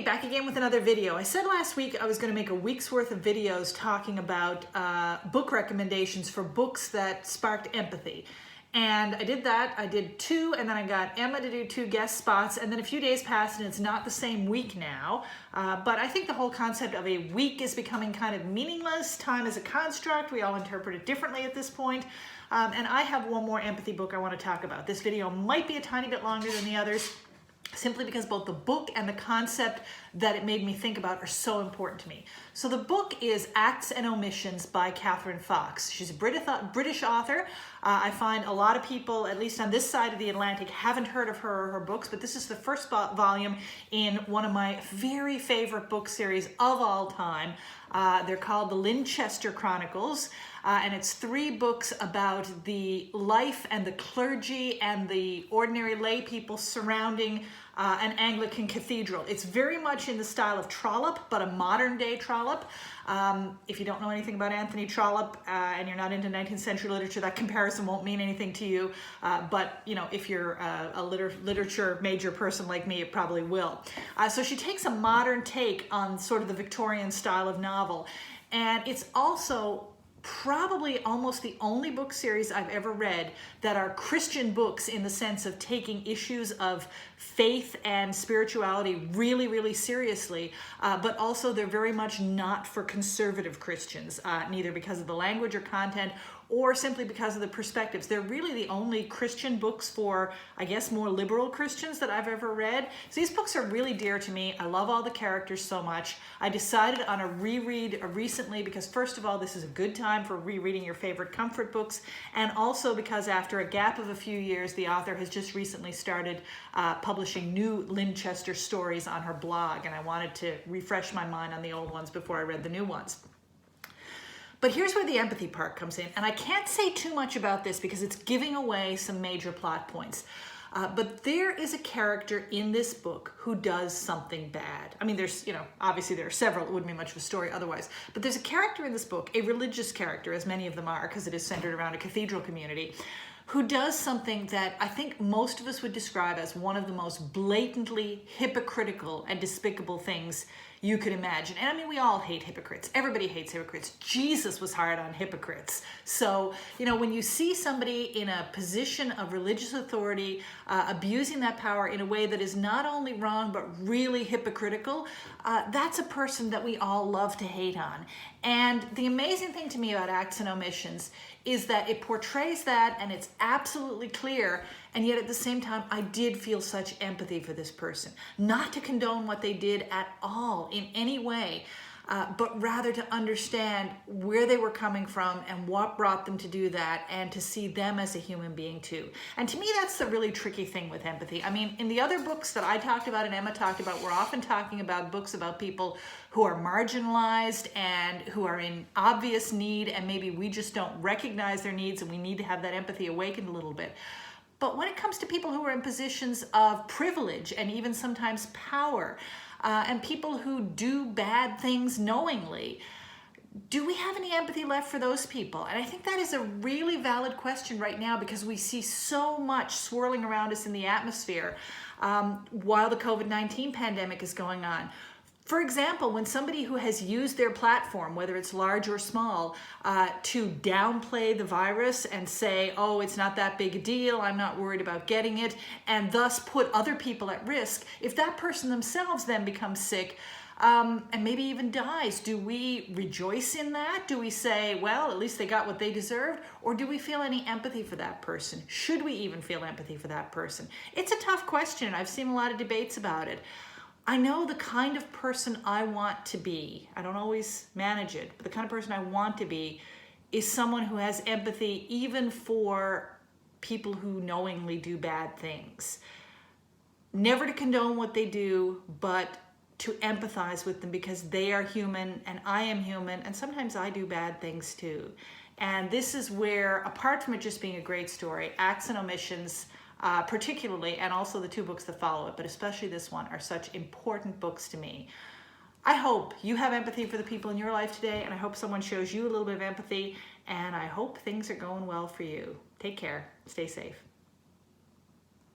Hey, back again with another video. I said last week I was going to make a week's worth of videos talking about book recommendations for books that sparked empathy. And I did that. I did two, and then I got Emma to do two guest spots, and then a few days passed and it's not the same week now. But I think the whole concept of a week is becoming kind of meaningless. Time is a construct. We all interpret it differently at this point. And I have one more empathy book I want to talk about. This video might be a tiny bit longer than the others, simply because both the book and the concept that it made me think about are so important to me. So the book is Acts and Omissions by Katherine Fox. She's a British author. I find a lot of people, at least on this side of the Atlantic, haven't heard of her or her books, but this is the first volume in one of my very favorite book series of all time. They're called the Lynchester Chronicles, and it's 3 books about the life and the clergy and the ordinary lay people surrounding an Anglican cathedral. It's very much in the style of Trollope, but a modern day Trollope. If you don't know anything about Anthony Trollope and you're not into 19th century literature, that comparison won't mean anything to you. But you know, if you're a literature major person like me, it probably will. So she takes a modern take on sort of the Victorian style of novel. And it's also probably almost the only book series I've ever read that are Christian books in the sense of taking issues of faith and spirituality really, really seriously, but also they're very much not for conservative Christians, neither because of the language or content or simply because of the perspectives. They're really the only Christian books for, I guess, more liberal Christians that I've ever read. So these books are really dear to me. I love all the characters so much. I decided on a reread recently because, first of all, this is a good time for rereading your favorite comfort books, and also because after a gap of a few years, the author has just recently started publishing new Lynchester stories on her blog, and I wanted to refresh my mind on the old ones before I read the new ones. But here's where the empathy part comes in, and I can't say too much about this because it's giving away some major plot points. But there is a character in this book who does something bad. I mean, there's, you know, obviously there are several. It wouldn't be much of a story otherwise. But there's a character in this book, a religious character, as many of them are, because it is centered around a cathedral community, who does something that I think most of us would describe as one of the most blatantly hypocritical and despicable things you could imagine. And I mean, we all hate hypocrites. Everybody hates hypocrites. Jesus was hard on hypocrites. So, you know, when you see somebody in a position of religious authority abusing that power in a way that is not only wrong, but really hypocritical, that's a person that we all love to hate on. And the amazing thing to me about Acts and Omissions is that it portrays that, and it's absolutely clear, and yet at the same time, I did feel such empathy for this person. Not to condone what they did at all in any way, but rather to understand where they were coming from and what brought them to do that, and to see them as a human being too. And to me, that's the really tricky thing with empathy. I mean, in the other books that I talked about and Emma talked about, we're often talking about books about people who are marginalized and who are in obvious need, and maybe we just don't recognize their needs, and we need to have that empathy awakened a little bit. But when it comes to people who are in positions of privilege and even sometimes power, and people who do bad things knowingly, do we have any empathy left for those people? And I think that is a really valid question right now, because we see so much swirling around us in the atmosphere while the COVID-19 pandemic is going on. For example, when somebody who has used their platform, whether it's large or small, to downplay the virus and say, oh, it's not that big a deal, I'm not worried about getting it, and thus put other people at risk, if that person themselves then becomes sick, and maybe even dies, do we rejoice in that? Do we say, well, at least they got what they deserved? Or do we feel any empathy for that person? Should we even feel empathy for that person? It's a tough question. I've seen a lot of debates about it. I know the kind of person I want to be. I don't always manage it, but the kind of person I want to be is someone who has empathy even for people who knowingly do bad things. Never to condone what they do, but to empathize with them, because they are human and I am human, and sometimes I do bad things too. And this is where, apart from it just being a great story, Acts and Omissions particularly, and also the 2 books that follow it, but especially this one, are such important books to me. I hope you have empathy for the people in your life today, and I hope someone shows you a little bit of empathy, and I hope things are going well for you. Take care. Stay safe.